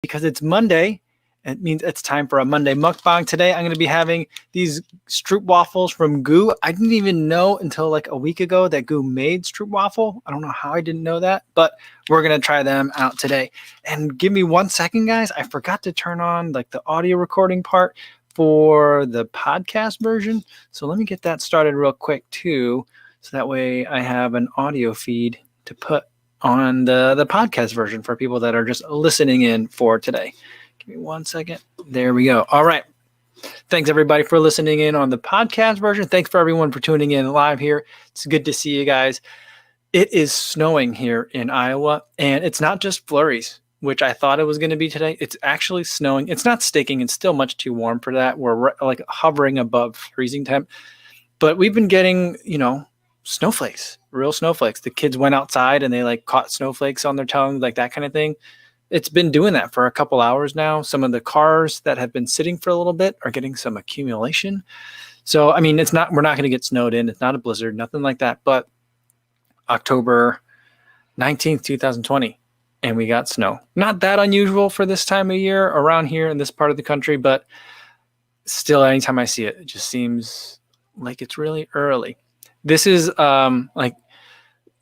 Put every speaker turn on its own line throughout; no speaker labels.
because it's Monday. It means it's time for a Monday mukbang. Today, I'm going to be having these Stroopwafels from Goo. I didn't even know until like a week ago that Goo made Stroopwafel. I don't know how I didn't know that, but we're going to try them out today. And give me 1 second, guys. I forgot to turn on like the audio recording part for the podcast version. So let me get that started real quick too. So that way I have an audio feed to put on the podcast version for people that are just listening in for today. Give me 1 second. There we go. All right. Thanks, everybody, for listening in on the podcast version. Thanks for everyone for tuning in live here. It's good to see you guys. It is snowing here in Iowa, and it's not just flurries, which I thought it was going to be today. It's actually snowing. It's not staking. It's still much too warm for that. We're like hovering above freezing temp. But we've been getting, snowflakes, real snowflakes. The kids went outside and they like caught snowflakes on their tongue, like that kind of thing. It's been doing that for a couple hours now. Some of the cars that have been sitting for a little bit are getting some accumulation. So, I mean, we're not going to get snowed in. It's not a blizzard, nothing like that. But October 19th, 2020, and we got snow. Not that unusual for this time of year around here in this part of the country, but still, anytime I see it, it just seems like it's really early. This is like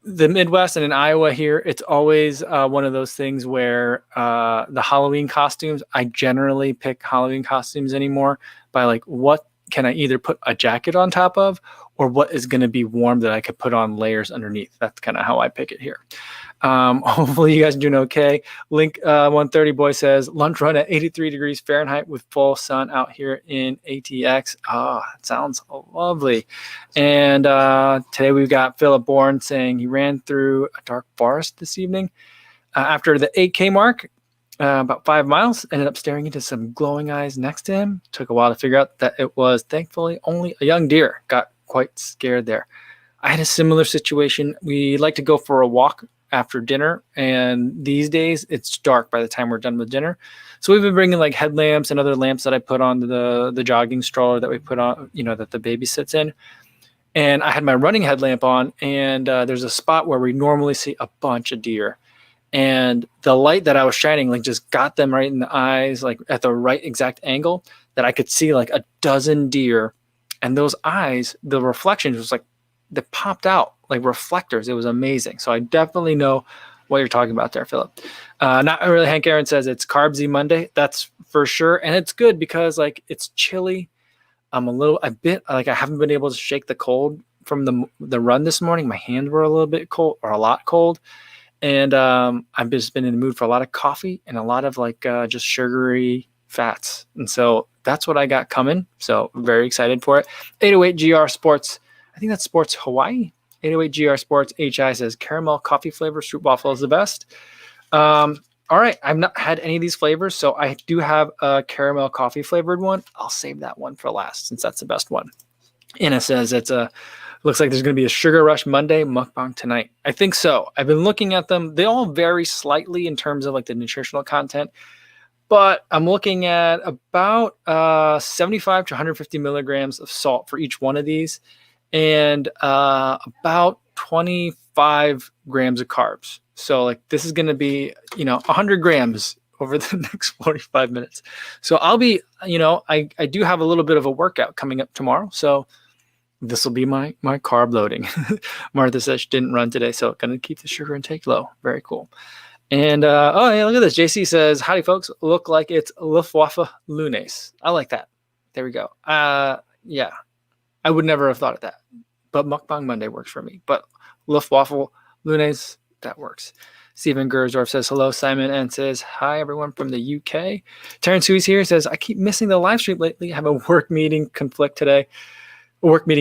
the Midwest and in Iowa here, it's always one of those things where the Halloween costumes, I generally pick Halloween costumes anymore by like what can I either put a jacket on top of or what is going to be warm that I could put on layers underneath. That's kind of how I pick it here. Hopefully you guys are doing okay. Link 130 boy says lunch run at 83 degrees Fahrenheit with full sun out here in ATX. Oh, that sounds lovely. And today we've got Philip Bourne saying he ran through a dark forest this evening after the 8K mark, about 5 miles, ended up staring into some glowing eyes next to him. Took a while to figure out that it was thankfully only a young deer. Got quite scared there. I had a similar situation. We like to go for a walk after dinner, and these days it's dark by the time we're done with dinner. So we've been bringing like headlamps and other lamps that I put on the jogging stroller that we put on, that the baby sits in. And I had my running headlamp on, and there's a spot where we normally see a bunch of deer. And the light that I was shining like just got them right in the eyes, like at the right exact angle that I could see like a dozen deer. And those eyes, the reflections was like, they popped out like reflectors. It was amazing. So I definitely know what you're talking about there, Philip. Not really. Hank Aaron says it's Carbsy Monday. That's for sure. And it's good because like it's chilly. I'm a bit like I haven't been able to shake the cold from the run this morning. My hands were a little bit cold or a lot cold. And I've just been in the mood for a lot of coffee and a lot of like just sugary fats. And so that's what I got coming. So very excited for it. 808 GR Sports. I think that's Sports Hawaii. 808 GR Sports HI says caramel coffee flavor Stroopwafel is the best. All right. I've not had any of these flavors, so I do have a caramel coffee flavored one. I'll save that one for last since that's the best one. Anna says looks like there's going to be a Sugar Rush Monday mukbang tonight. I think so. I've been looking at them. They all vary slightly in terms of like the nutritional content, but I'm looking at about 75 to 150 milligrams of salt for each one of these. And about 25 grams of carbs. So like this is going to be, 100 grams over the next 45 minutes. So I'll be, I do have a little bit of a workout coming up tomorrow. So this will be my carb loading. Martha says she didn't run today, so going to keep the sugar intake low. Very cool. And, oh, yeah, look at this. JC says, howdy, folks. Look like it's Luftwaffe Lunes. I like that. There we go. Yeah. I would never have thought of that, but Mukbang Monday works for me. But Luftwaffe Lunes, that works. Stephen Gersdorf says hello, Simon, and says hi, everyone from the UK. Terrence, who's here, says I keep missing the live stream lately. I have a work meeting conflict today, so won't be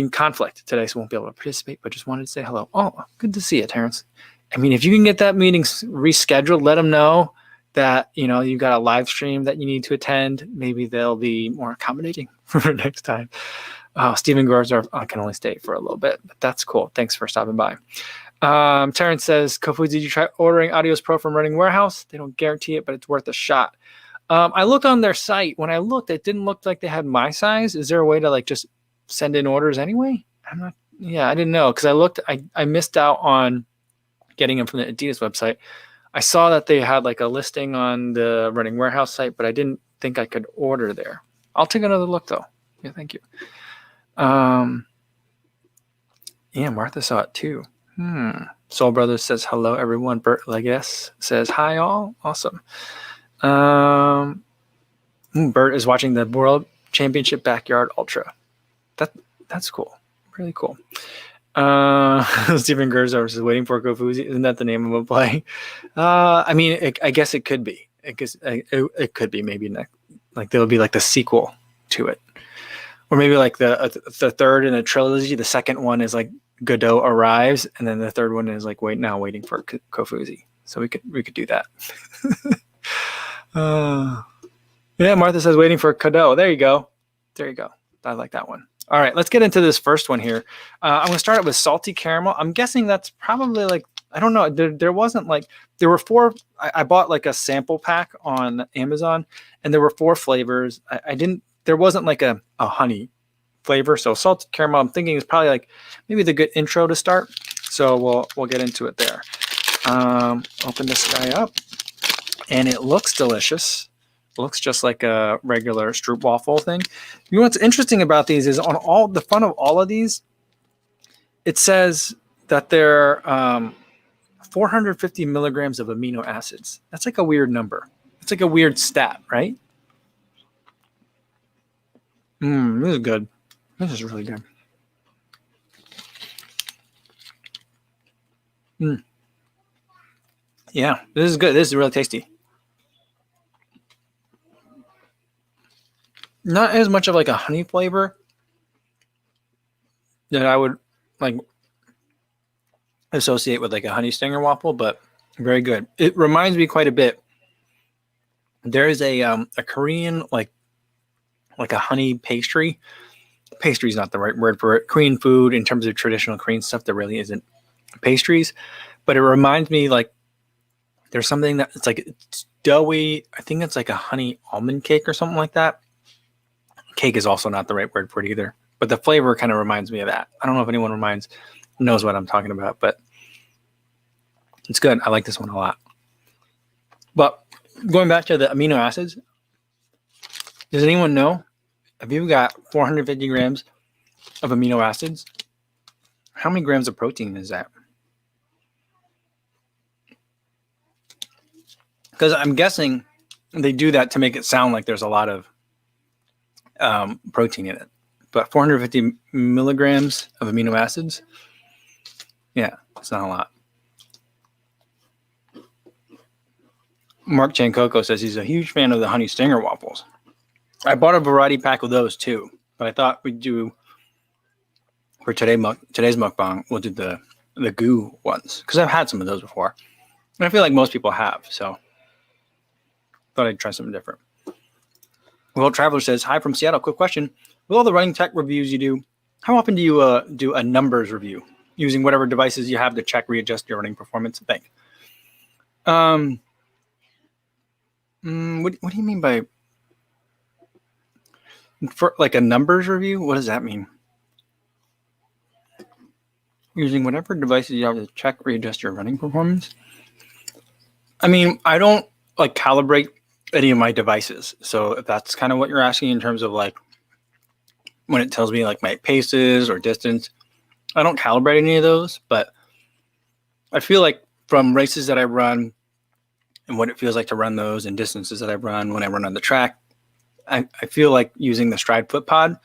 able to participate, but just wanted to say hello. Oh, good to see you, Terrence. I mean, if you can get that meeting rescheduled, let them know that, you've got a live stream that you need to attend. Maybe they'll be more accommodating for next time. Stephen Gersdorf, I can only stay for a little bit, but that's cool. Thanks for stopping by. Terrence says, Kofu, did you try ordering Audios Pro from Running Warehouse? They don't guarantee it, but it's worth a shot. I looked on their site. When I looked, it didn't look like they had my size. Is there a way to like just send in orders anyway? I didn't know because I missed out on getting them from the Adidas website. I saw that they had like a listing on the Running Warehouse site, but I didn't think I could order there. I'll take another look though. Yeah, thank you. Yeah, Martha saw it too. Soul Brothers says hello everyone. Bert Legas says hi all. Awesome. Bert is watching the World Championship Backyard Ultra. That's cool. Really cool. Stephen Gerzo is waiting for kofu. Isn't that the name of a play? I mean, I guess it could be. It could be maybe next. Like there'll be like the sequel to it, or maybe like the third in a trilogy. The second one is like Godot arrives, and then the third one is like waiting for kofu. So we could do that. Yeah, Martha says waiting for Godot. There you go. I like that one. All right, let's get into this first one here. I'm going to start it with salty caramel. I'm guessing that's probably like, I don't know. There wasn't like, there were 4. I bought like a sample pack on Amazon, and there were 4 flavors. There wasn't like a honey flavor. So salted caramel, I'm thinking is probably like maybe the good intro to start. So we'll get into it there. Open this guy up, and it looks delicious. Looks just like a regular Stroopwafel thing. You know what's interesting about these is on all the front of all of these, it says that they're 450 milligrams of amino acids. That's like a weird number. It's like a weird stat, right? This is good. This is really good. Yeah, this is good. This is really tasty. Not as much of like a honey flavor that I would like associate with like a honey stinger waffle, but very good. It reminds me quite a bit. There is a Korean like a honey pastry. Pastry is not the right word for it. Korean food in terms of traditional Korean stuff, there really isn't pastries, but it reminds me like there's something that it's doughy. I think it's like a honey almond cake or something like that. Cake is also not the right word for it either, but the flavor kind of reminds me of that. I don't know if anyone knows what I'm talking about, but it's good. I like this one a lot. But going back to the amino acids, does anyone know if you've got 450 grams of amino acids, how many grams of protein is that? Because I'm guessing they do that to make it sound like there's a lot of protein in it, but 450 milligrams of amino acids, yeah, it's not a lot. Mark Chancoco says he's a huge fan of the honey stinger waffles. I bought a variety pack of those too, but I thought we'd do for today's mukbang, we'll do the goo ones because I've had some of those before, and I feel like most people have, so thought I'd try something different. Well, Traveler says, hi from Seattle. Quick question. With all the running tech reviews you do, how often do you do a numbers review using whatever devices you have to check, readjust your running performance? Thank. What do you mean by for like a numbers review? What does that mean? Using whatever devices you have to check, readjust your running performance? I mean, I don't like calibrate any of my devices. So if that's kind of what you're asking in terms of like when it tells me like my paces or distance, I don't calibrate any of those, but I feel like from races that I run and what it feels like to run those and distances that I run when I run on the track, I feel like using the Stride Foot Pod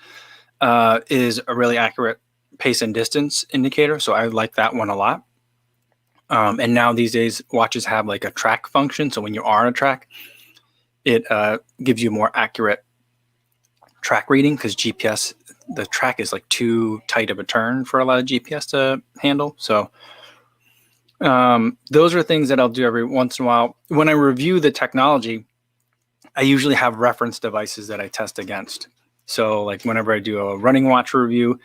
is a really accurate pace and distance indicator. So I like that one a lot. And now these days watches have like a track function. So when you are on a track, it gives you more accurate track reading because GPS, the track is like too tight of a turn for a lot of GPS to handle. So those are things that I'll do every once in a while. When I review the technology, I usually have reference devices that I test against. So like whenever I do a running watch review,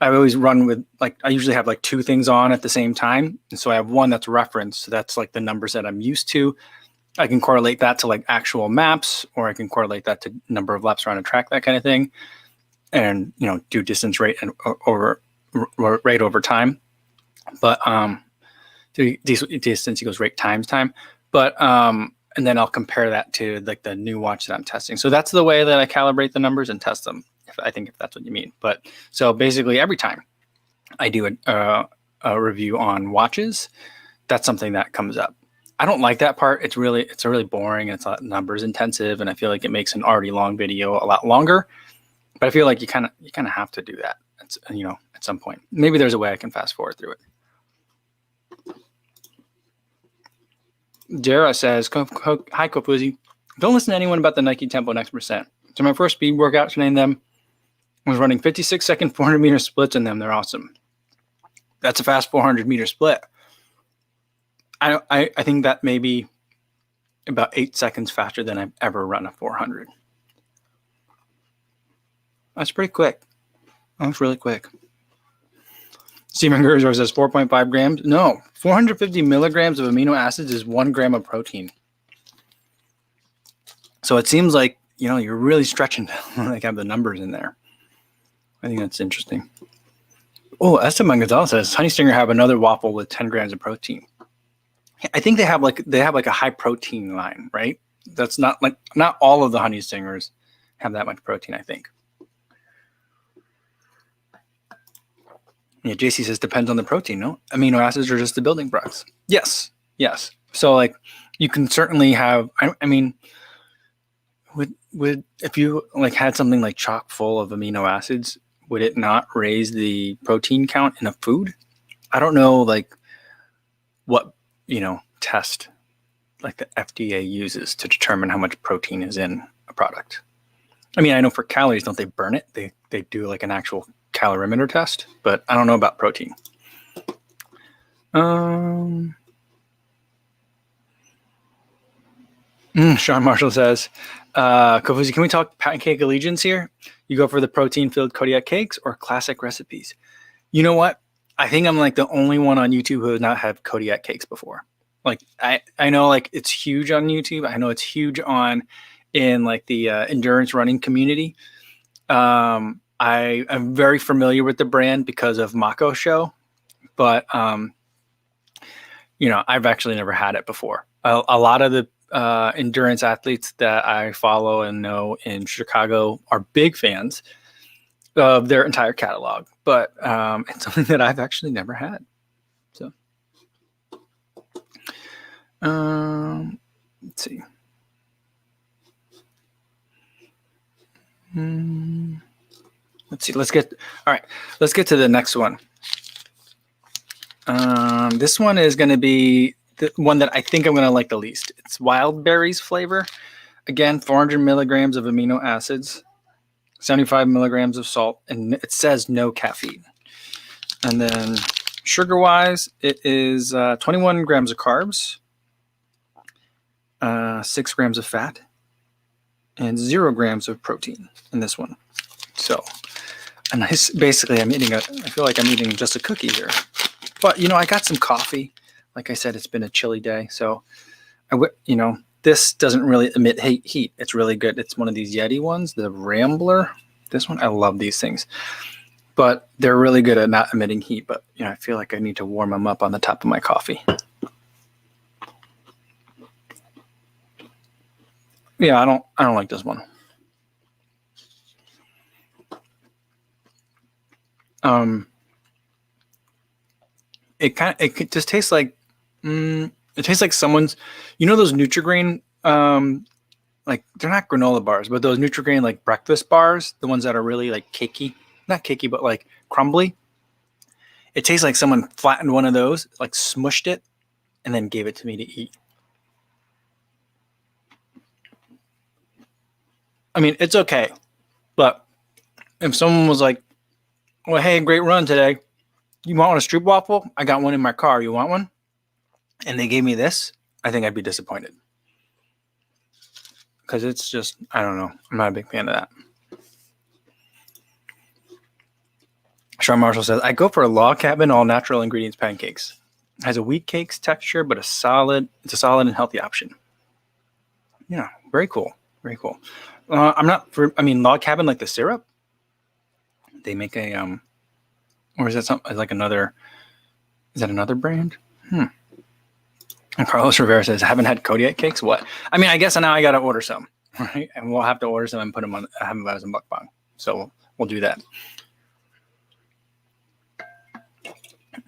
I always run with I usually have like 2 things on at the same time. And so I have one that's referenced. So that's like the numbers that I'm used to. I can correlate that to like actual maps, or I can correlate that to number of laps around a track, that kind of thing. And, do distance rate and over time. But Since he goes rate times time. But and then I'll compare that to like the new watch that I'm testing. So that's the way that I calibrate the numbers and test them. If that's what you mean. But so basically every time I do a review on watches, that's something that comes up. I don't like that part. It's really boring. And it's a lot numbers intensive, and I feel like it makes an already long video a lot longer. But I feel like you kind of have to do that. It's, at some point. Maybe there's a way I can fast forward through it. Jara says, "Hi Kofuzi. Don't listen to anyone about the Nike Tempo Next Percent. So my first speed workout, named them, was running 56-second 400-meter splits in them. They're awesome. That's a fast 400-meter split. I think that may be about 8 seconds faster than I've ever run a 400. That's pretty quick. That's really quick." Steven Gersor says 4.5 grams. No, 450 milligrams of amino acids is 1 gram of protein. So it seems like, you're really stretching to like have the numbers in there. I think that's interesting. Oh, Esteban Gonzalez says Honey Stinger have another waffle with 10 grams of protein. I think they have like a high protein line, right? That's not all of the Honey Stingers have that much protein, I think. Yeah, JC says depends on the protein, no? Amino acids are just the building blocks. Yes. So like you can certainly have, I mean, would if you like had something like chock full of amino acids, would it not raise the protein count in a food? I don't know like what, test like the FDA uses to determine how much protein is in a product. I mean, I know for calories, don't they burn it? They do like an actual calorimeter test, but I don't know about protein. Sean Marshall says, Kofuzi, can we talk pancake allegiance here? You go for the protein-filled Kodiak cakes or classic recipes? You know what? I think I'm like the only one on YouTube who has not had Kodiak cakes before. Like I know like it's huge on YouTube. I know it's huge in like the endurance running community. I am very familiar with the brand because of Mako Show, but I've actually never had it before. A lot of the endurance athletes that I follow and know in Chicago are big fans of their entire catalog, but it's something that I've actually never had. So let's see. Let's see. Let's get to the next one. This one is going to be the one that I think I'm going to like the least. It's wild berries flavor. Again, 400 milligrams of amino acids, 75 milligrams of salt, and it says no caffeine. And then sugar-wise, it is 21 grams of carbs, 6 grams of fat, and 0 grams of protein in this one. So, and basically, I feel like I'm eating just a cookie here. But, I got some coffee. Like I said, it's been a chilly day. So, this doesn't really emit heat. It's really good. It's one of these Yeti ones, the Rambler. This one, I love these things. But they're really good at not emitting heat. But, I feel like I need to warm them up on the top of my coffee. Yeah, I don't like this one. It just tastes like it tastes like someone's, those Nutri-Grain, like they're not granola bars, but those Nutri-Grain like breakfast bars, the ones that are really like cakey, not cakey, but like crumbly. It tastes like someone flattened one of those, like smushed it, and then gave it to me to eat. I mean, it's okay, but if someone was like, "Well, hey, great run today. You want a Stroopwafel? I got one in my car. You want one?" And they gave me this, I think I'd be disappointed. Because it's just, I don't know. I'm not a big fan of that. Sean Marshall says, I go for a log cabin, all natural ingredients pancakes. It has a wheat cakes texture, but it's a solid and healthy option. Yeah, very cool. Very cool. Log cabin, like the syrup, they make a, or is that something like is that another brand? And Carlos Rivera says, I haven't had Kodiak cakes. What? I mean, I guess now I got to order some, right? And we'll have to order some and put them on, have them as a mukbang. So we'll do that.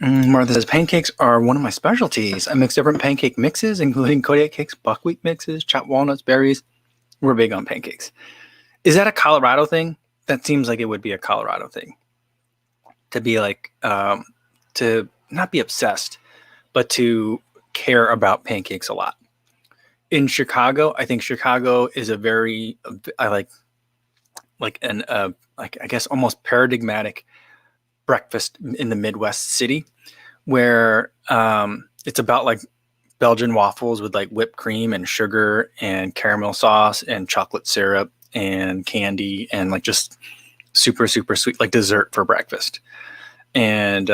Martha says, pancakes are one of my specialties. I mix different pancake mixes, including Kodiak cakes, buckwheat mixes, chopped walnuts, berries. We're big on pancakes. Is that a Colorado thing? That seems like it would be a Colorado thing. To be like, to not be obsessed, but to care about pancakes a lot. In Chicago, I think Chicago is a very, I guess almost paradigmatic breakfast in the Midwest city, where it's about like Belgian waffles with like whipped cream and sugar and caramel sauce and chocolate syrup and candy and like just super, super sweet, like dessert for breakfast. And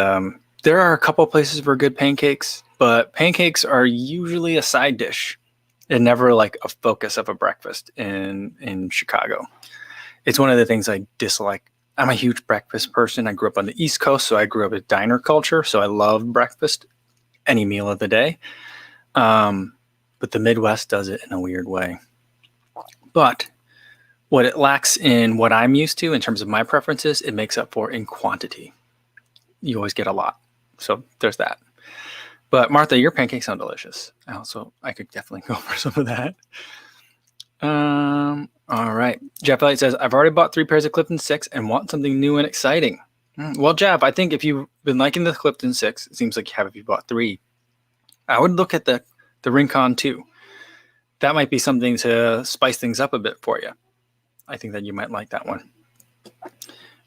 there are a couple places for good pancakes, but pancakes are usually a side dish and never like a focus of a breakfast in Chicago. It's one of the things I dislike. I'm a huge breakfast person. I grew up on the East Coast, so I grew up with diner culture. So I love breakfast, any meal of the day. But the Midwest does it in a weird way. But what it lacks in what I'm used to in terms of my preferences, it makes up for in quantity. You always get a lot. So there's that. But Martha, your pancakes sound delicious. I could definitely go for some of that. All right. Jeff Elliott says, I've already bought 3 pairs of Clifton 6 and want something new and exciting. Well, Jeff, I think if you've been liking the Clifton 6, it seems like you have if you bought 3. I would look at the Rincon 2. That might be something to spice things up a bit for you. I think that you might like that one.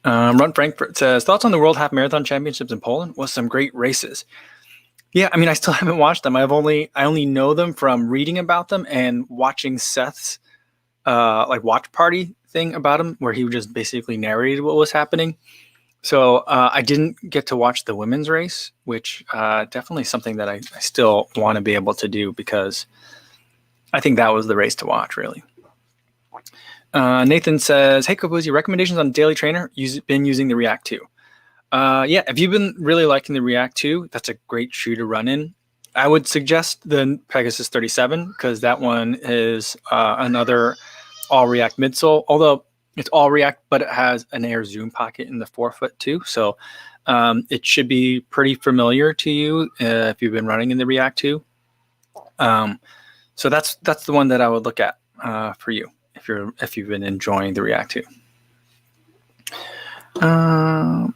Run Frankfurt says, thoughts on the World Half Marathon Championships in Poland? Was some great races. Yeah, I mean, I still haven't watched them. I only know them from reading about them and watching Seth's like watch party thing about him, where he just basically narrated what was happening. So I didn't get to watch the women's race, which definitely something that I still want to be able to do, because I think that was the race to watch, really. Nathan says, hey, Kofuzi, recommendations on Daily Trainer? Been using the React 2. Yeah, if you've been really liking the React 2, that's a great shoe to run in. I would suggest the Pegasus 37, because that one is another all React midsole, although it's all React, but it has an Air Zoom pocket in the forefoot too. So it should be pretty familiar to you if you've been running in the React 2. So that's the one that I would look at for you if you've been enjoying the React 2.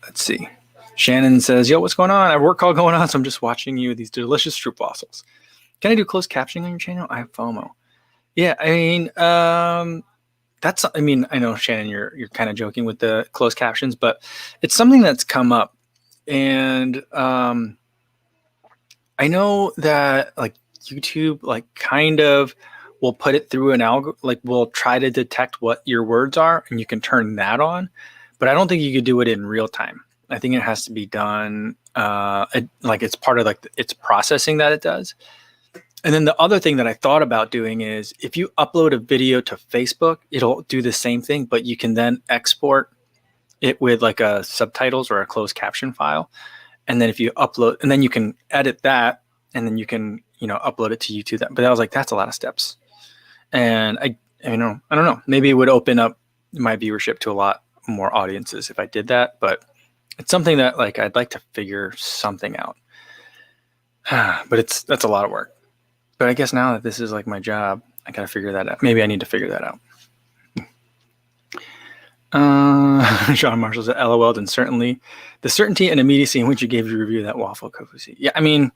Let's see. Shannon says, yo, what's going on? I have a work call going on, so I'm just watching you with these delicious Stroopwafels. Can I do closed captioning on your channel? I have FOMO. Yeah, I mean, I know, Shannon, you're kind of joking with the closed captions, but it's something that's come up. And I know that like YouTube, like kind of will put it through an algorithm, like will try to detect what your words are, and you can turn that on. But I don't think you could do it in real time. I think it has to be done like it's part of like its processing that it does. And then the other thing that I thought about doing is if you upload a video to Facebook, it'll do the same thing, but you can then export it with like a subtitles or a closed caption file. And then if you upload, and then you can edit that, and then you can, upload it to YouTube. But I was like, that's a lot of steps. And I don't know, maybe it would open up my viewership to a lot more audiences if I did that, but it's something that like I'd like to figure something out. But that's a lot of work. But I guess now that this is like my job, I gotta figure that out. Maybe I need to figure that out. Sean Marshall said, LOL, and certainly the certainty and immediacy in which you gave your review of that waffle, Kofuzi. Yeah, I mean,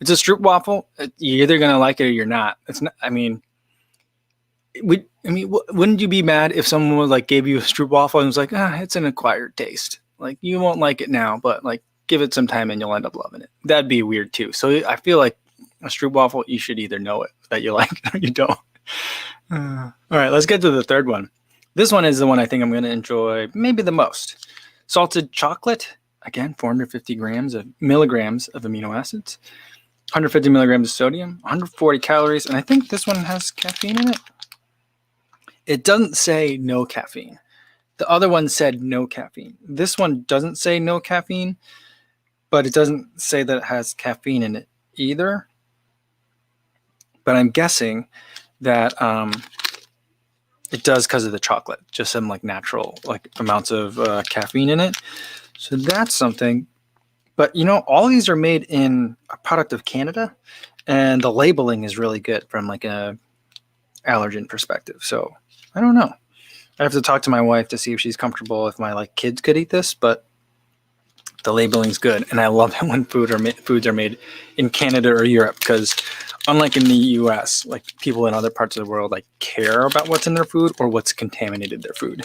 it's a Stroopwafel. You're either gonna like it or you're not. It's not. I mean, wouldn't you be mad if someone was like gave you a Stroopwafel and was like, it's an acquired taste. Like you won't like it now, but like give it some time and you'll end up loving it. That'd be weird too. So I feel like a Stroopwafel, you should either know it that you like it or you don't. All right, let's get to the third one. This one is the one I think I'm going to enjoy maybe the most. Salted chocolate, again, 450 milligrams of amino acids, 150 milligrams of sodium, 140 calories, and I think this one has caffeine in it. It doesn't say no caffeine. The other one said no caffeine. This one doesn't say no caffeine, but it doesn't say that it has caffeine in it either. but I'm guessing that it does because of the chocolate, just some like natural like amounts of caffeine in it. So that's something. But you know, all these are made in a product of Canada, and the labeling is really good from like a allergen perspective. So I don't know. I have to talk to my wife to see if she's comfortable if my like kids could eat this, but the labeling's good, and I love it when foods are made in Canada or Europe, because unlike in the U.S., like people in other parts of the world like care about what's in their food or what's contaminated their food.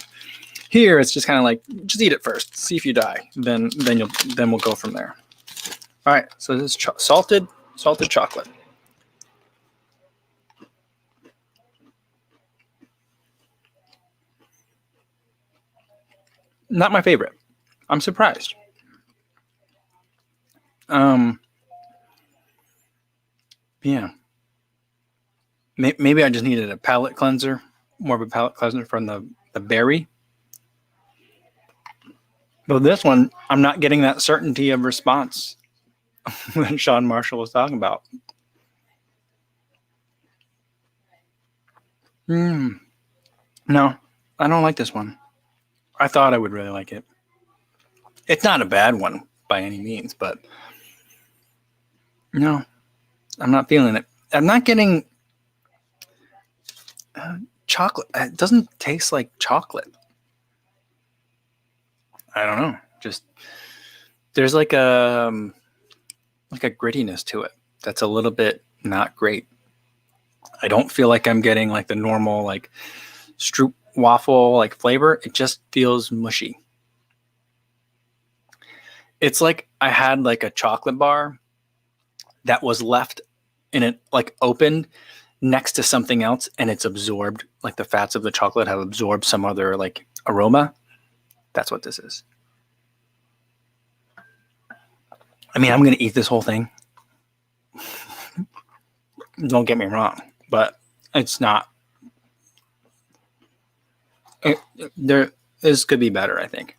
Here, it's just kind of like just eat it first, see if you die, then we'll go from there. All right, so this is salted chocolate. Not my favorite. I'm surprised. Yeah. Maybe I just needed a palate cleanser, more of a palate cleanser from the berry. But this one, I'm not getting that certainty of response that Sean Marshall was talking about. No, I don't like this one. I thought I would really like it. It's not a bad one by any means, but no, I'm not feeling it. I'm not getting chocolate. It doesn't taste like chocolate. I don't know. Just there's like a grittiness to it that's a little bit not great. I don't feel like I'm getting like the normal like Stroopwafel like flavor. It just feels mushy. It's like I had like a chocolate bar that was left in it like opened next to something else, and it's absorbed, like the fats of the chocolate have absorbed some other like aroma. That's what this is. I mean, I'm going to eat this whole thing. Don't get me wrong, but it's not. This could be better, I think.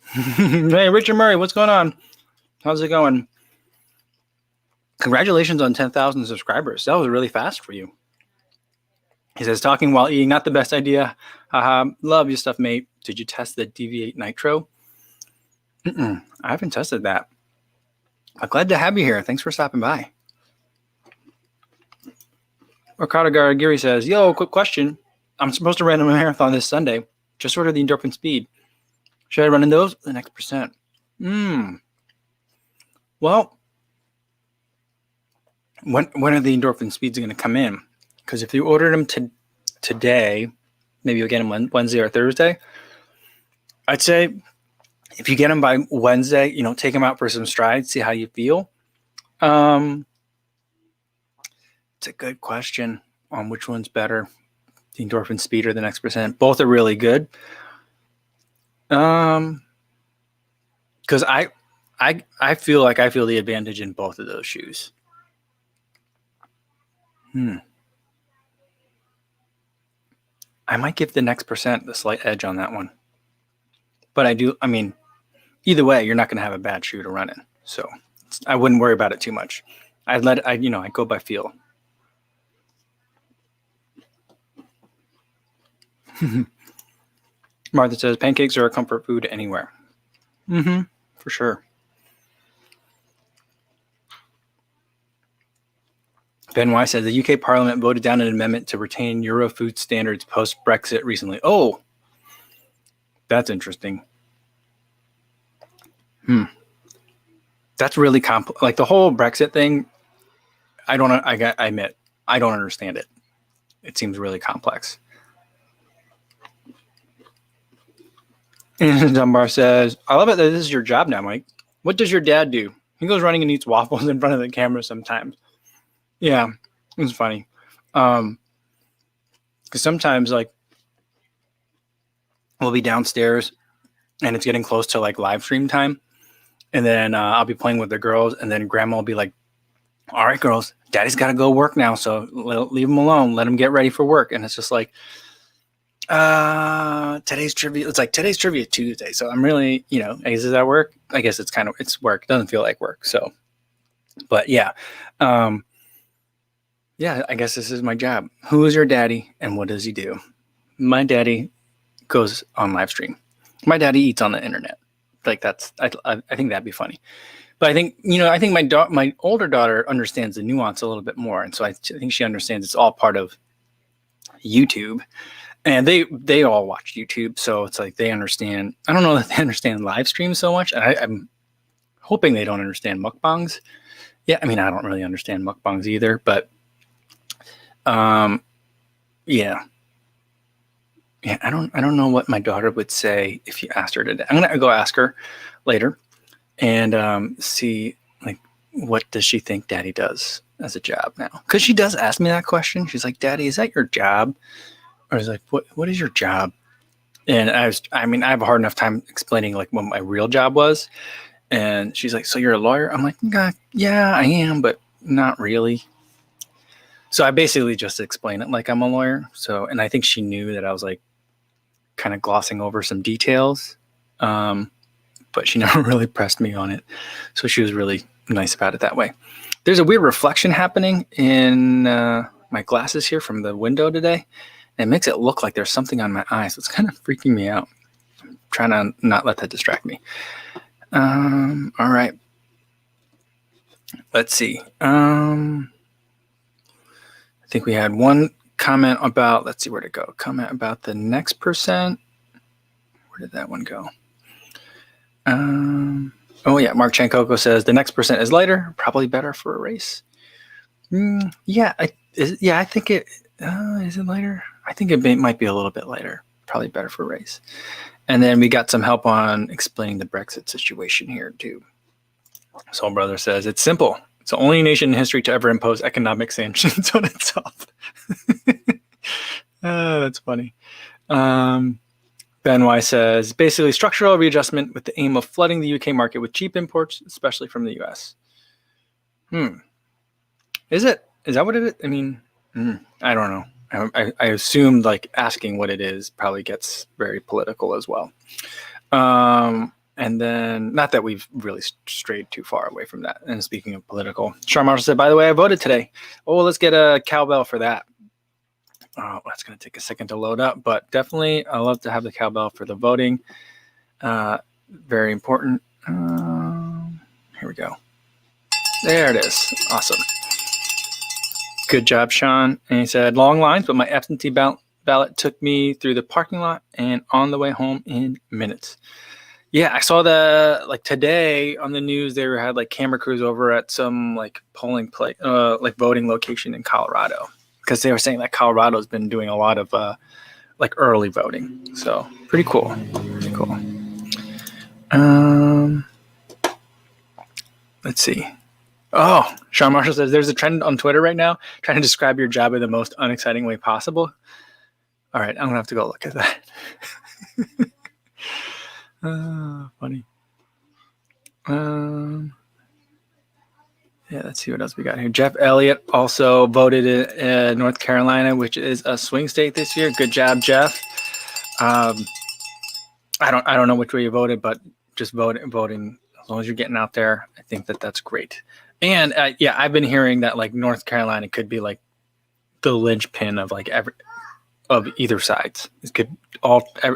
Hey, Richard Murray, what's going on? How's it going? Congratulations on 10,000 subscribers. That was really fast for you. He says, talking while eating, not the best idea. Love your stuff, mate. Did you test the Deviate Nitro? I haven't tested that. I'm glad to have you here. Thanks for stopping by. Ricardo Garagiri says, yo, quick question. I'm supposed to run a marathon this Sunday. Just ordered the endorphin speed. Should I run in those? The next percent. Well, when are the endorphin speeds going to come in? Because if you ordered them today, maybe you'll get them Wednesday or Thursday. I'd say if you get them by Wednesday, take them out for some strides, see how you feel. It's a good question on which one's better, the endorphin speed or the next percent. Both are really good. Because I feel like I feel the advantage in both of those shoes. I might give the next percent the slight edge on that one. But either way, you're not going to have a bad shoe to run in. So I wouldn't worry about it too much. I go by feel. Martha says, pancakes are a comfort food anywhere. For sure. BenY says the UK Parliament voted down an amendment to retain Euro food standards post-Brexit recently. Oh, that's interesting. That's really complex. Like the whole Brexit thing, I admit, I don't understand it. It seems really complex. And Dunbar says, I love it that this is your job now, Mike. What does your dad do? He goes running and eats waffles in front of the camera sometimes. Yeah, it's funny. Because sometimes, like, we'll be downstairs and it's getting close to, like, live stream time. And then I'll be playing with the girls. And then Grandma will be like, all right, girls, Daddy's got to go work now. So leave him alone. Let him get ready for work. And it's just like, today's trivia. It's like today's trivia Tuesday. So I'm really, is it at work? I guess it's work. It doesn't feel like work. So, but yeah. Yeah, I guess this is my job. Who is your daddy and what does he do? My daddy goes on Livestream. My daddy eats on the internet. Like that's, I think that'd be funny. But I think, I think my older daughter understands the nuance a little bit more. And so I think she understands it's all part of YouTube. And they all watch YouTube. So it's like they understand. I don't know that they understand live streams so much. And I'm hoping they don't understand mukbangs. Yeah, I mean, I don't really understand mukbangs either. But yeah. Yeah, I don't know what my daughter would say if you asked her today. I'm gonna go ask her later and see like what does she think Daddy does as a job now? Because she does ask me that question. She's like, "Daddy, is that your job?" Or I was like, "What is your job?" And I have a hard enough time explaining like what my real job was. And she's like, "So you're a lawyer?" I'm like, "Yeah, I am, but not really." So I basically just explain it like I'm a lawyer. So, and I think she knew that I was like kind of glossing over some details, but she never really pressed me on it. So she was really nice about it that way. There's a weird reflection happening in my glasses here from the window today. And it makes it look like there's something on my eyes. It's kind of freaking me out. I'm trying to not let that distract me. All right. Let's see. I think we had one comment about, let's see where to go. Comment about the next percent. Where did that one go? Oh yeah, Mark Chankoko says the next percent is lighter, probably better for a race. Yeah, I think it is it lighter? I think it might be a little bit lighter, probably better for a race. And then we got some help on explaining the Brexit situation here too. Soul Brother says it's simple. It's the only nation in history to ever impose economic sanctions on itself. That's funny. BenY says basically structural readjustment with the aim of flooding the UK market with cheap imports, especially from the US. Is that what it is? I mean, I don't know. I assumed like asking what it is probably gets very political as well. And then, not that we've really strayed too far away from that. And speaking of political, Sean Marshall said, by the way, I voted today. Oh, let's get a cowbell for that. Oh, that's going to take a second to load up, but definitely I love to have the cowbell for the voting. Very important. Here we go. There it is. Awesome. Good job, Sean. And he said, long lines, but my absentee ballot took me through the parking lot and on the way home in minutes. Yeah, I saw that like today on the news. They had like camera crews over at some like polling place, like voting location in Colorado, because they were saying that Colorado's been doing a lot of like early voting. So pretty cool. Pretty cool. Let's see. Oh, Sean Marshall says there's a trend on Twitter right now trying to describe your job in the most unexciting way possible. All right, I'm gonna have to go look at that. Funny. Yeah, let's see what else we got here. Jeff Elliott also voted in North Carolina, which is a swing state this year. Good job, Jeff. I don't know which way you voted, but just voting as long as you're getting out there. I think that's great. And yeah, I've been hearing that like North Carolina could be like the linchpin of like of either sides.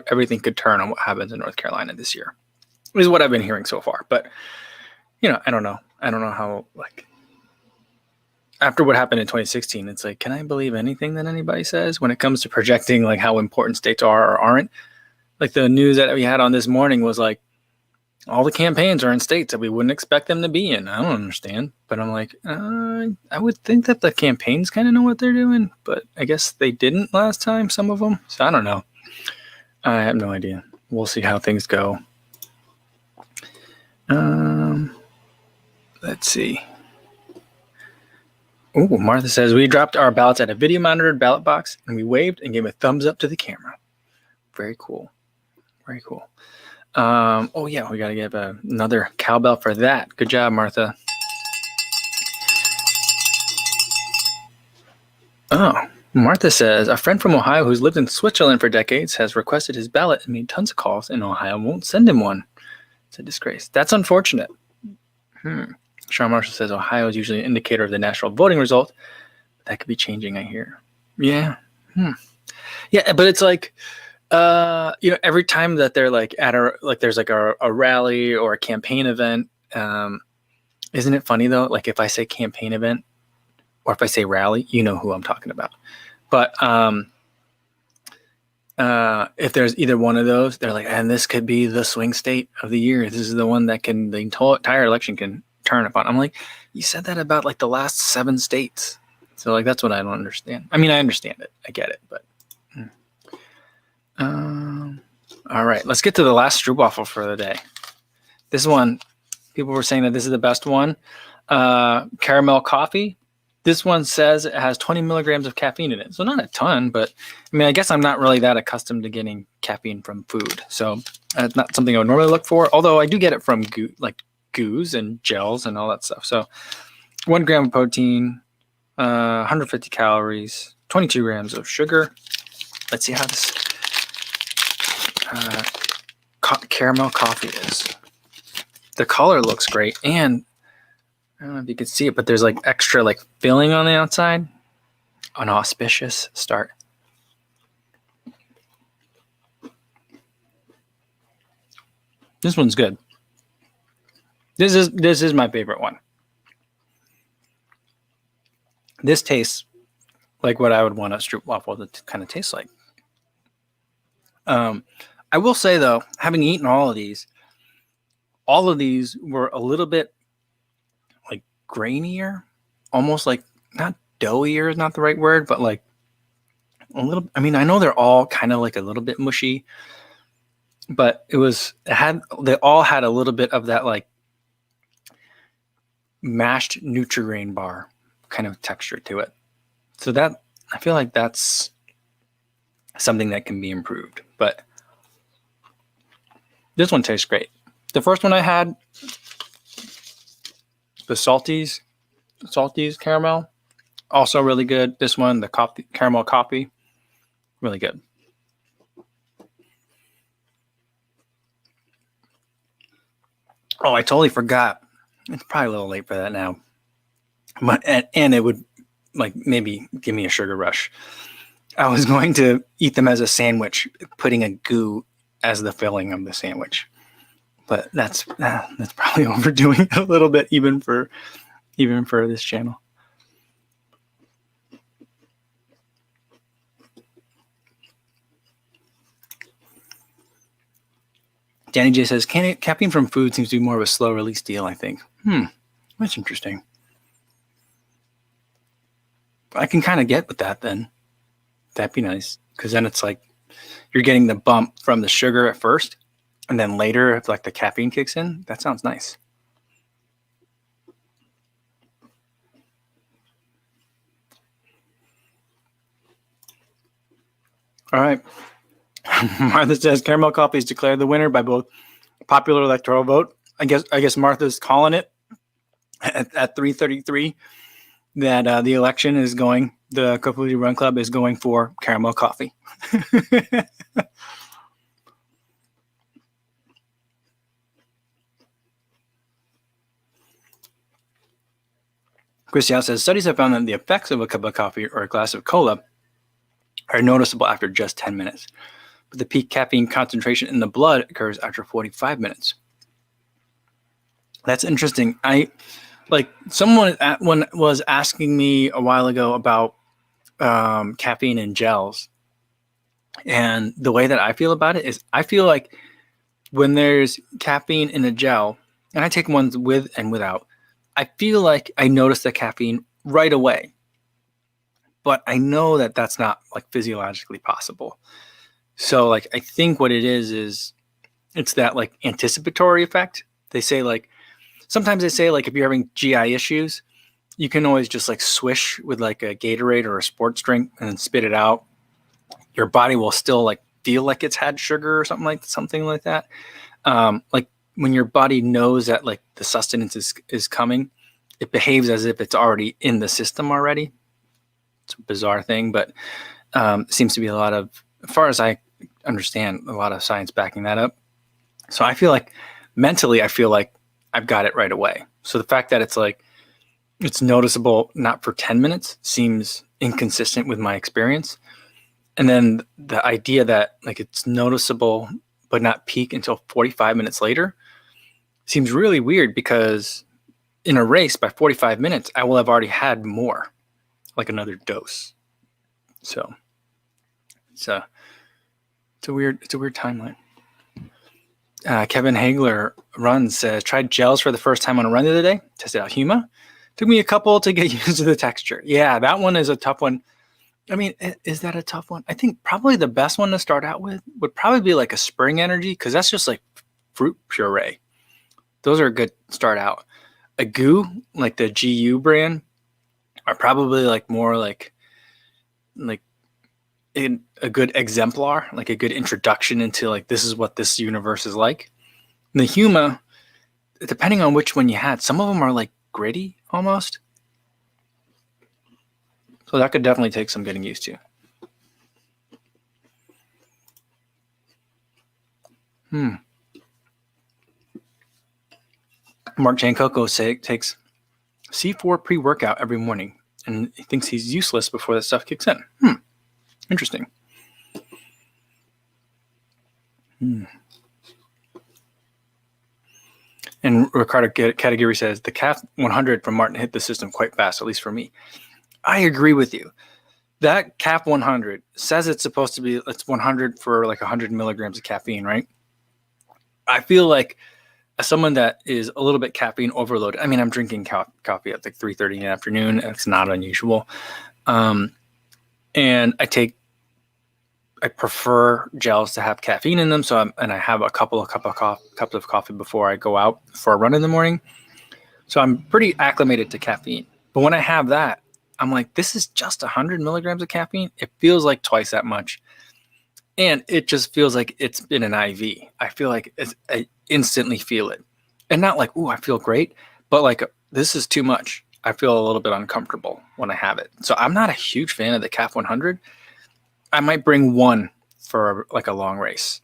Everything could turn on what happens in North Carolina this year, is what I've been hearing so far. But I don't know. I don't know how, like, after what happened in 2016, it's like, can I believe anything that anybody says when it comes to projecting like how important states are or aren't? Like the news that we had on this morning was like, all the campaigns are in states that we wouldn't expect them to be in. I don't understand. But I'm like, I would think that the campaigns kind of know what they're doing, but I guess they didn't last time, some of them. So I don't know. I have no idea. We'll see how things go. Let's see. Oh, Martha says, we dropped our ballots at a video monitored ballot box and we waved and gave a thumbs up to the camera. Very cool. Very cool. Oh yeah, we got to give another cowbell for that. Good job, Martha. Oh, Martha says, a friend from Ohio who's lived in Switzerland for decades has requested his ballot and made tons of calls, and Ohio won't send him one. It's a disgrace. That's unfortunate. Sean Marshall says Ohio is usually an indicator of the national voting result. That could be changing, I hear. Yeah. Yeah, but it's like, every time that they're like at there's like a rally or a campaign event, isn't it funny though? Like if I say campaign event or if I say rally, you know who I'm talking about. But if there's either one of those, they're like, and this could be the swing state of the year. This is the one that the entire election can turn upon. I'm like, you said that about like the last 7 states. So like, that's what I don't understand. I mean, I understand it. I get it, but. All right, let's get to the last Stroopwafel for the day. This one, people were saying that this is the best one. Caramel coffee. This one says it has 20 milligrams of caffeine in it. So not a ton, but I mean, I guess I'm not really that accustomed to getting caffeine from food. So it's not something I would normally look for, although I do get it from goos and gels and all that stuff. So 1 gram of protein, 150 calories, 22 grams of sugar. Let's see how this caramel coffee is. The color looks great, and I don't know if you can see it, but there's like extra like filling on the outside. An auspicious start. This one's good. This is my favorite one. This tastes like what I would want a Stroopwafel to kind of taste like. I will say though, having eaten all of these were a little bit like grainier, almost like not doughier is not the right word, but like a little. I mean, I know they're all kind of like a little bit mushy, but they all had a little bit of that like mashed Nutri-Grain bar kind of texture to it. So that I feel like that's something that can be improved, but this one tastes great. The first one I had, the Salties caramel, also really good. This one, the caramel coffee, really good. Oh, I totally forgot. It's probably a little late for that now, but and it would like maybe give me a sugar rush. I was going to eat them as a sandwich, putting a goo as the filling of the sandwich, but that's probably overdoing it a little bit, even for this channel. Danny J says, caffeine from food seems to be more of a slow release deal, I think. That's interesting. I can kind of get with that then. That'd be nice, because then it's like you're getting the bump from the sugar at first, and then later, if like the caffeine kicks in, that sounds nice. All right. Martha says caramel coffee is declared the winner by both popular electoral vote. I guess Martha's calling it at 3:33 that the election is going. The Completely Run Club is going for caramel coffee. Christian says, studies have found that the effects of a cup of coffee or a glass of cola are noticeable after just 10 minutes. But the peak caffeine concentration in the blood occurs after 45 minutes. That's interesting. Someone was asking me a while ago about caffeine and gels. And the way that I feel about it is I feel like when there's caffeine in a gel, and I take ones with and without, I feel like I notice the caffeine right away. But I know that that's not like physiologically possible. So like I think what it is it's that like anticipatory effect. They say like sometimes they say like if you're having GI issues, you can always just like swish with like a Gatorade or a sports drink and then spit it out. Your body will still like feel like it's had sugar or something like that. Like when your body knows that like the sustenance is coming, it behaves as if it's already in the system already. It's a bizarre thing, but seems to be a lot of, as far as I understand, a lot of science backing that up. So I feel like mentally, I feel like I've got it right away. So the fact that it's like, it's noticeable not for 10 minutes seems inconsistent with my experience. And then the idea that like it's noticeable but not peak until 45 minutes later seems really weird, because in a race by 45 minutes, I will have already had more, like another dose. So it's a weird timeline. Kevin Hagler runs says, tried gels for the first time on a run the other day. Tested out Huma. Took me a couple to get used to the texture. Yeah, that one is a tough one. I mean, is that a tough one? I think probably the best one to start out with would probably be like a Spring Energy, because that's just like fruit puree. Those are a good start out. A Goo, like the GU brand, are probably like more like a good exemplar, like a good introduction into like this is what this universe is like. And the Huma, depending on which one you had, some of them are like gritty almost. So that could definitely take some getting used to. Mark Jancoco takes C4 pre-workout every morning, and he thinks he's useless before that stuff kicks in. Interesting. And Ricardo Katagiri says, the CAF 100 from Martin hit the system quite fast, at least for me. I agree with you. That CAF 100 says it's supposed to be, it's 100 for like 100 milligrams of caffeine, right? I feel like as someone that is a little bit caffeine overloaded, I mean, I'm drinking coffee at like 3:30 in the afternoon. It's not unusual. And I prefer gels to have caffeine in them. So I have a couple of cups of coffee before I go out for a run in the morning. So I'm pretty acclimated to caffeine. But when I have that, I'm like, this is just 100 milligrams of caffeine. It feels like twice that much. And it just feels like it's in an IV. I feel like I instantly feel it. And not like, ooh, I feel great. But like, this is too much. I feel a little bit uncomfortable when I have it. So I'm not a huge fan of the CAF 100. I might bring one for like a long race,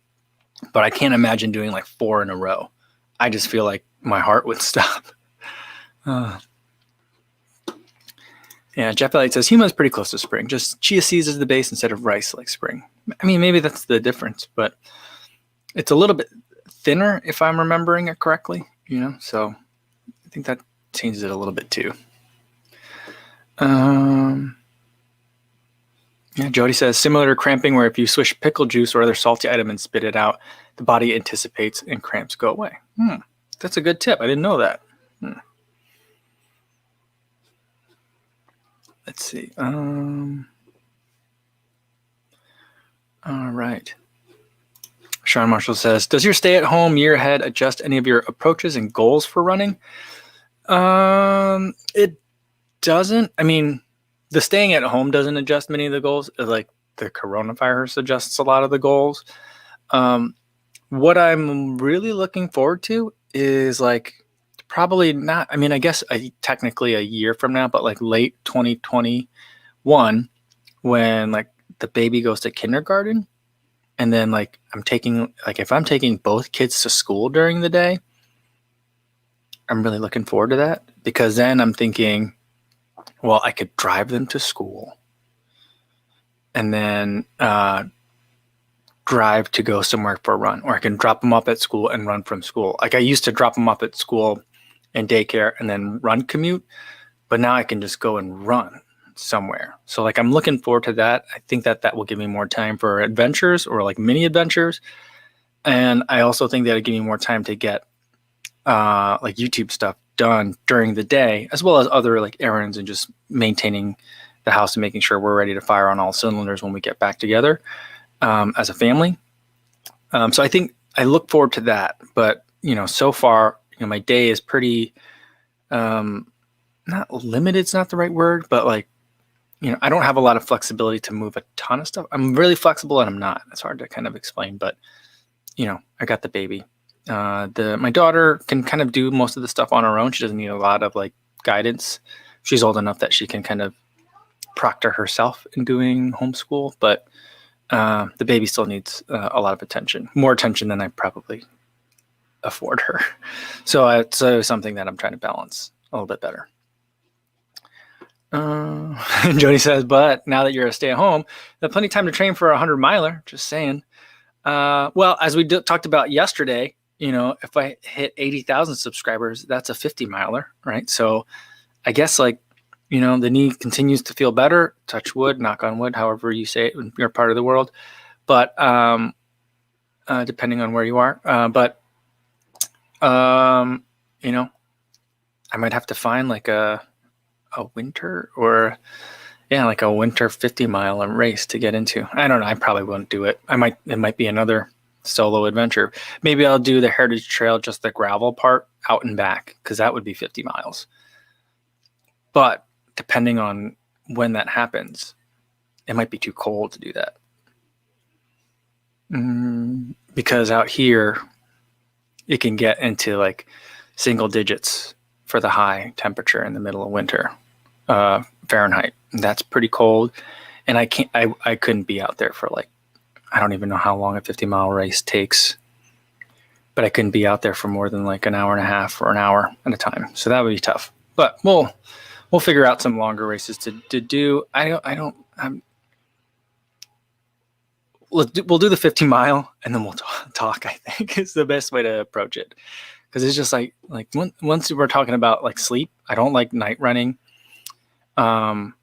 but I can't imagine doing like 4 in a row. I just feel like my heart would stop. Yeah, Jeff Elliott says Huma is pretty close to Spring. Just chia seeds as the base instead of rice like Spring. I mean, maybe that's the difference, but it's a little bit thinner if I'm remembering it correctly, so I think that changes it a little bit too. Yeah, Jody says, similar to cramping, where if you swish pickle juice or other salty item and spit it out, the body anticipates and cramps go away. That's a good tip. I didn't know that. Let's see. All right. Sean Marshall says, does your stay-at-home year ahead adjust any of your approaches and goals for running? It doesn't. I mean, the staying at home doesn't adjust many of the goals. Like the coronavirus adjusts a lot of the goals. What I'm really looking forward to is like probably not, I mean, I guess technically a year from now, but like late 2021 when like the baby goes to kindergarten. And then like if I'm taking both kids to school during the day, I'm really looking forward to that, because then I'm thinking, well, I could drive them to school and then drive to go somewhere for a run, or I can drop them off at school and run from school. Like I used to drop them off at school and daycare and then run commute, but now I can just go and run somewhere. So like I'm looking forward to that. I think that will give me more time for adventures or like mini adventures. And I also think that it'll give me more time to get like YouTube stuff done during the day, as well as other like errands and just maintaining the house and making sure we're ready to fire on all cylinders when we get back together as a family. So I think I look forward to that. But, so far, my day is pretty, not limited, it's not the right word, but like, I don't have a lot of flexibility to move a ton of stuff. I'm really flexible and I'm not. It's hard to kind of explain, but, I got the baby. My daughter can kind of do most of the stuff on her own. She doesn't need a lot of like guidance. She's old enough that she can kind of proctor herself in doing homeschool, but the baby still needs a lot of attention, more attention than I probably afford her. So it's something that I'm trying to balance a little bit better. Jody says, but now that you're a stay-at-home, there's plenty of time to train for a 100-miler. Just saying. Well, as we talked about yesterday, if I hit 80,000 subscribers, that's a 50-miler, right? So I guess the knee continues to feel better. Touch wood, knock on wood, however you say it in your part of the world. But depending on where you are, I might have to find like a winter or like a winter 50-mile race to get into. I don't know. I probably won't do it. It might be another solo adventure. Maybe I'll do the Heritage Trail, just the gravel part out and back, because that would be 50 miles. But depending on when that happens, it might be too cold to do that. Because out here, it can get into like single digits for the high temperature in the middle of winter, Fahrenheit. That's pretty cold. And I couldn't be out there for I don't even know how long a 50-mile race takes, but I couldn't be out there for more than like an hour and a half or an hour at a time. So that would be tough, but we'll figure out some longer races to do. We'll do the 50-mile and then we'll talk, I think is the best way to approach it. Cause it's just like once we're talking about like sleep, I don't like night running. So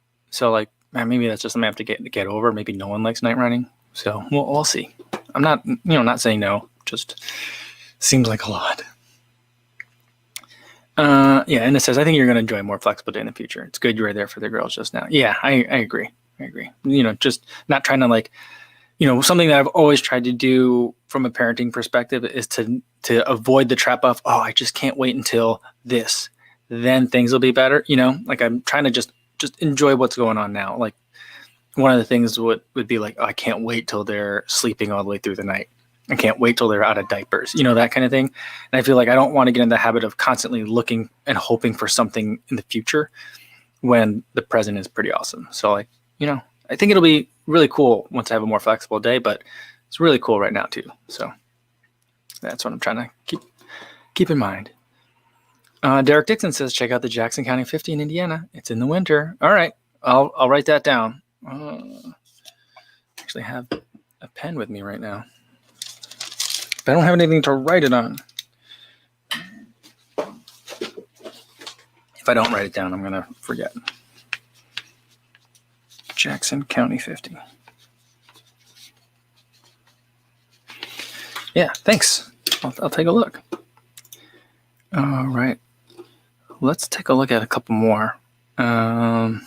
maybe that's just something I have to get over. Maybe no one likes night running. So we'll see. I'm not saying no, just seems like a lot. And it says, I think you're going to enjoy a more flexible day in the future. It's good you were there for the girls just now. Yeah, I agree. Just not trying to something that I've always tried to do from a parenting perspective is to avoid the trap of, I just can't wait until this, then things will be better. I'm trying to just enjoy what's going on now. Like one of the things would be like, I can't wait till they're sleeping all the way through the night. I can't wait till they're out of diapers, that kind of thing. And I feel like I don't want to get in the habit of constantly looking and hoping for something in the future when the present is pretty awesome. So I think it'll be really cool once I have a more flexible day, but it's really cool right now too. So that's what I'm trying to keep in mind. Derek Dixon says, check out the Jackson County 50 in Indiana. It's in the winter. All right. I'll write that down. Actually have a pen with me right now, but I don't have anything to write it on. If I don't write it down, I'm going to forget. Jackson County 50. Yeah, thanks. I'll take a look. All right. Let's take a look at a couple more. Ross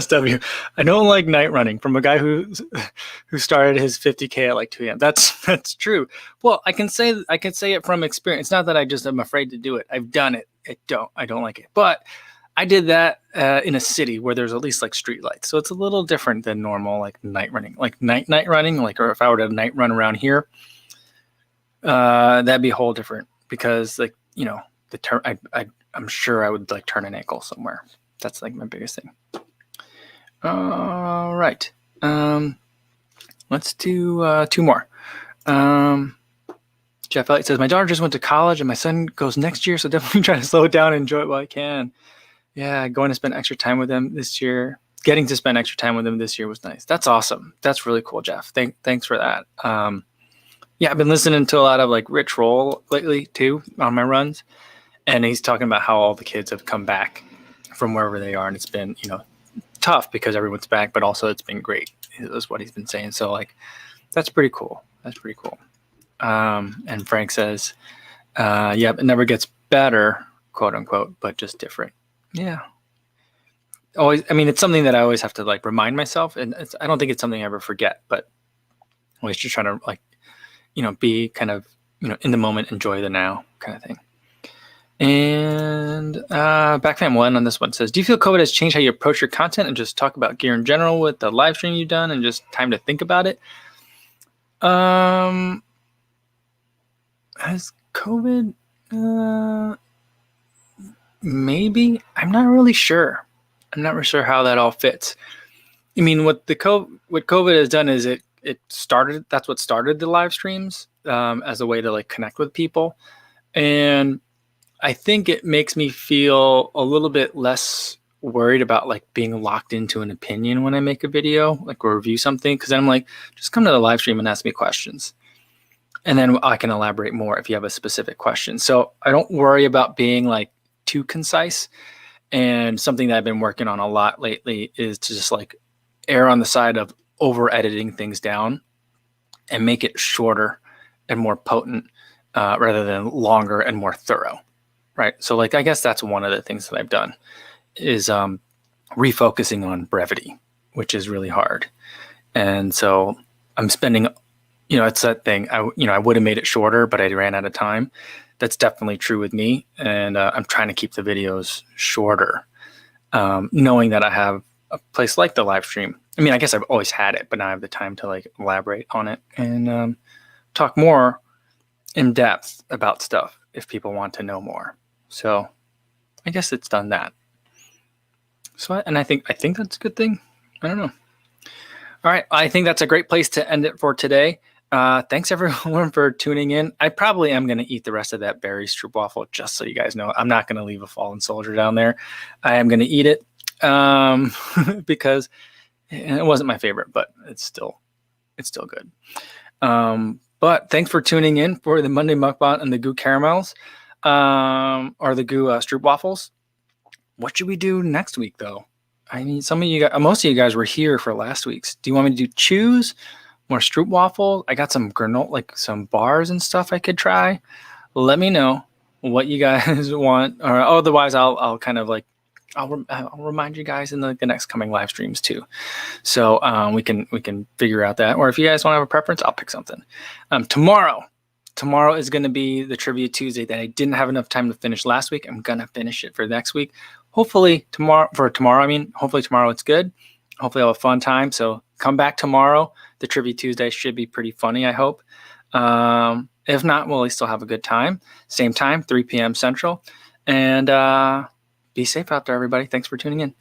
W. I don't like night running, from a guy who started his 50K at like 2 a.m. That's true. Well, I can say it from experience. It's not that I just am afraid to do it. I've done it. I don't like it. But I did that in a city where there's at least like street lights. So it's a little different than normal like night running. Like night running, or if I were to night run around here, that'd be a whole different, because I'm sure I would turn an ankle somewhere. That's my biggest thing. All right. Let's do 2 more. Jeff Elliott says, my daughter just went to college and my son goes next year, so definitely try to slow it down and enjoy it while I can. Yeah, going to spend extra time with them this year. Getting to spend extra time with them this year was nice. That's awesome. That's really cool, Jeff. Thanks for that. I've been listening to a lot of Rich Roll lately too on my runs. And he's talking about how all the kids have come back from wherever they are. And it's been, tough because everyone's back, but also it's been great, is what he's been saying. So that's pretty cool. And Frank says, it never gets better, quote unquote, but just different. Yeah. Always. I mean, it's something that I always have to remind myself. And I don't think it's something I ever forget, but always just trying to be kind of, in the moment, enjoy the now kind of thing. And Backfam 1 on this one says, do you feel COVID has changed how you approach your content and just talk about gear in general with the live stream you've done and just time to think about it? Has COVID, maybe? I'm not really sure. I'm not really sure how that all fits. I mean, what COVID has done is it started, that's what started the live streams as a way to connect with people. And I think it makes me feel a little bit less worried about like being locked into an opinion when I make a video, like or review something. Cause then I'm like, just come to the live stream and ask me questions. And then I can elaborate more if you have a specific question. So I don't worry about being like too concise. And something that I've been working on a lot lately is to just like err on the side of over editing things down and make it shorter and more potent rather than longer and more thorough. Right. So like, I guess that's one of the things that I've done is refocusing on brevity, which is really hard. And so I'm spending, it's that thing. I would have made it shorter, but I ran out of time. That's definitely true with me. And I'm trying to keep the videos shorter, knowing that I have a place like the live stream. I mean, I guess I've always had it, but now I have the time to like elaborate on it and talk more in depth about stuff if people want to know more. So I guess it's done that. So, and I think that's a good thing. I don't know. All right. I think that's a great place to end it for today. Thanks everyone for tuning in. I probably am going to eat the rest of that berry stroopwafel, just so you guys know. I'm not going to leave a fallen soldier down there. I am going to eat it because it wasn't my favorite, but it's still good. But thanks for tuning in for the Monday Mukbang and the Goo caramels or the Goo Stroopwafels. What should we do next week, though? I mean, most of you guys were here for last week's. Do you want me to do choose more Stroopwafel? I got some granola, like some bars and stuff I could try. Let me know what you guys want, or otherwise I'll kind of like I'll remind you guys in the next coming live streams too. So we can figure out that. Or if you guys want to have a preference, I'll pick something. Tomorrow is going to be the Trivia Tuesday that I didn't have enough time to finish last week. I'm going to finish it for next week. Hopefully tomorrow it's good. Hopefully I'll have a fun time. So come back tomorrow. The Trivia Tuesday should be pretty funny, I hope. If not, we'll at least still have a good time. Same time, 3 p.m. Central. And be safe out there, everybody. Thanks for tuning in.